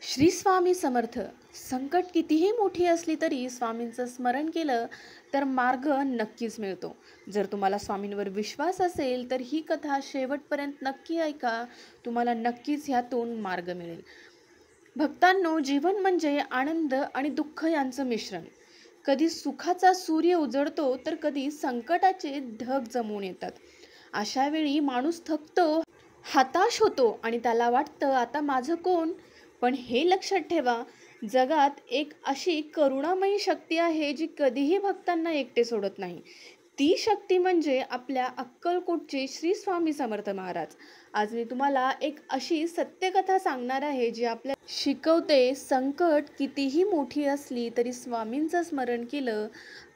श्री स्वामी समर्थ. संकट कितीही मोठी असली तरी स्वामींचं स्मरण केलं तर मार्ग नक्कीच मिळतो. जर तुम्हाला स्वामींवर विश्वास असेल तर ही कथा शेवटपर्यंत नक्की ऐका. तुम्हाला नक्कीच ह्यातून मार्ग मिळेल. भक्तांनो, जीवन म्हणजे आनंद आणि दुःख यांचं मिश्रण. कधी सुखाचा सूर्य उजळतो तर कधी संकटाचे ढग जमून येतात. अशा वेळी माणूस थकतो, हताश होतो आणि त्याला वाटतं आता माझं कोण. पण हे लक्षात ठेवा, जगात एक अशी करुणामयी शक्ती आहे जी कधीही भक्तांना एकटे सोडत नाही. ती शक्ती म्हणजे आपल्या अक्कलकोटचे श्री स्वामी समर्थ महाराज. आज मी तुम्हाला एक अशी सत्यकथा सांगणार आहे जी आपल्या शिकवते, संकट कितीही मोठी असली तरी स्वामींचं स्मरण केलं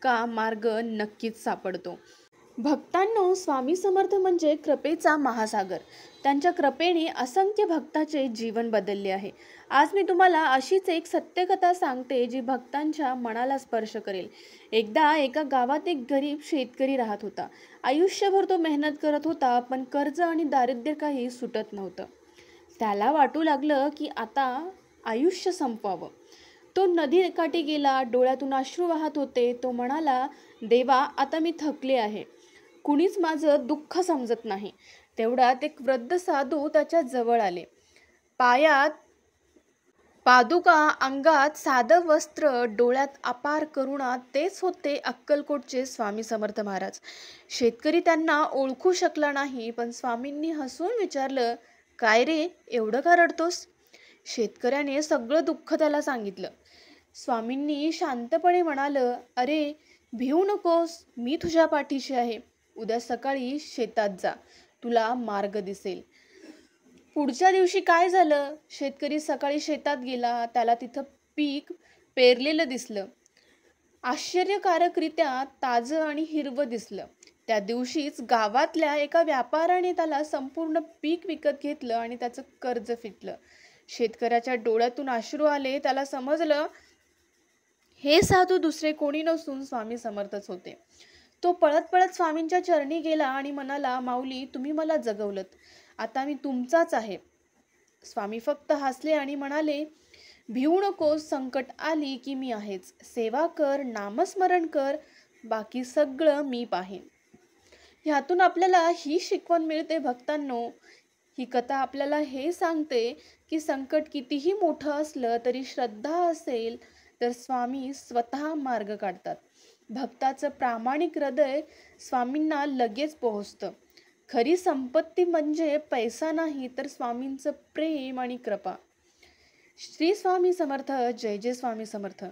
का मार्ग नक्कीच सापडतो. भक्तांनो, स्वामी समर्थ म्हणजे कृपेचा महासागर. त्यांच्या कृपेने असंख्य भक्ताचे जीवन बदलले आहे. आज मी तुम्हाला अशीच एक सत्यकथा सांगते जी भक्तांच्या मनाला स्पर्श करेल. एकदा एका गावात एक गरीब शेतकरी राहत होता. आयुष्यभर तो मेहनत करत होता, पण कर्ज आणि दारिद्र्य काही सुटत नव्हतं. त्याला वाटू लागलं की आता आयुष्य संपवावं. तो नदीकाठी गेला, डोळ्यातून अश्रू वाहत होते. तो म्हणाला, देवा, आता मी थकले आहे. कुणीच माझं दुःख समजत नाही. तेवढ्यात एक वृद्ध साधू त्याच्या जवळ आले. पायात पादुका, अंगात साधं वस्त्र, डोळ्यात अपार करुणा. तेच होते अक्कलकोटचे स्वामी समर्थ महाराज. शेतकरी त्यांना ओळखू शकला नाही, पण स्वामींनी हसून विचारलं, काय रे, एवढं का रडतोस? शेतकऱ्याने सगळं दुःख त्याला सांगितलं. स्वामींनी शांतपणे म्हणालं, अरे, भिवू नकोस, मी तुझ्या पाठीशी आहे. उद्या सकाळी शेतात जा, तुला मार्ग दिसेल. पुढच्या दिवशी काय झालं? शेतकरी सकाळी शेतात गेला. त्याला तिथं पीक पेरलेलं दिसलं. आश्चर्यकारकरित्या ताजं आणि हिरवं दिसलं. त्या दिवशीच गावातल्या एका व्यापाऱ्याने त्याला संपूर्ण पीक विकत घेतलं आणि त्याचं कर्ज फिटलं. शेतकऱ्याच्या डोळ्यातून अश्रू आले. त्याला समजलं, हे साधू दुसरे कोणी नसून स्वामी समर्थच होते. तो पळत पळत स्वामींच्या चरणी गेला आणि म्हणाला, माऊली, तुम्ही मला जगवलत, आता मी तुमचाच आहे. स्वामी फक्त हसले आणि म्हणाले, भिवू नकोस, संकट आली की मी आहेच. सेवा कर, नामस्मरण कर, बाकी सगळं मी पाहेन. ह्यातून आपल्याला ही शिकवण मिळते भक्तांनो. ही कथा आपल्याला हे सांगते की संकट कितीही मोठं असलं तरी श्रद्धा असेल तर स्वामी स्वतः मार्ग काढतात. भक्ताचं प्रामाणिक हृदय स्वामींना लगेच पोहोचतं. खरी संपत्ती म्हणजे पैसा नाही, तर स्वामींचं प्रेम आणि कृपा. श्री स्वामी समर्थ. जय जय स्वामी समर्थ.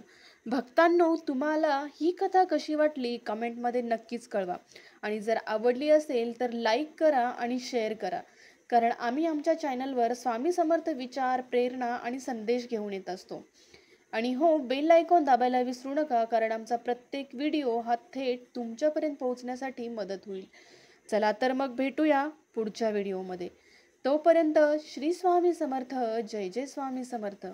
भक्तांनो, तुम्हाला ही कथा कशी वाटली कमेंटमध्ये नक्कीच कळवा. आणि जर आवडली असेल तर लाईक करा आणि शेअर करा, कारण आम्ही आमच्या चॅनलवर स्वामी समर्थ विचार, प्रेरणा आणि संदेश घेऊन येत असतो. आणि हो, बेल आयकॉन दाबायला विसरू नका, कारण आमचा प्रत्येक व्हिडिओ हा थेट तुमच्यापर्यंत पोहोचण्यासाठी मदत होईल. चला तर मग भेटूया पुढच्या व्हिडिओमध्ये. तोपर्यंत श्री स्वामी समर्थ. जय जय स्वामी समर्थ.